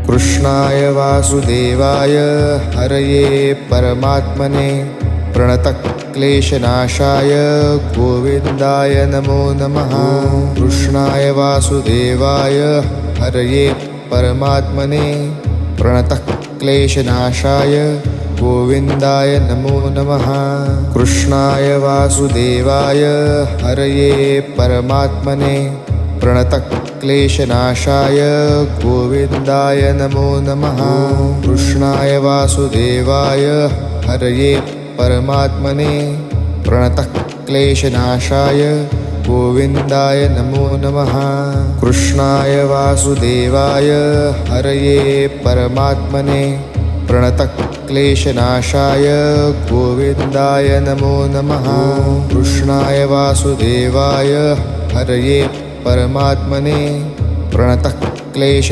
कृष्णाय वासुदेवाय हरये परमात्मने प्रणतक्लेशनाशाय गोविन्दाय नमो नमः। कृष्णाय वासुदेवाय हरये परमात्मने प्रणतक्लेशनाशाय गोविन्दाय नमो नमः। कृष्णाय वासुदेवाय हरये परमात्मने प्रणतक्लेशनाशाय गोविन्दाय नमो नमः। कृष्णाय वासुदेवाय हरये परमात्मने प्रणतक्लेशनाशाय गोविन्दाय नमो नमः। कृष्णाय वासुदेवाय हरये परमात्मने प्रणतक्लेशनाशाय गोविन्दाय नमो नमः। कृष्णाय वासुदेवाय हरये परमात्मने प्रणतक्लेश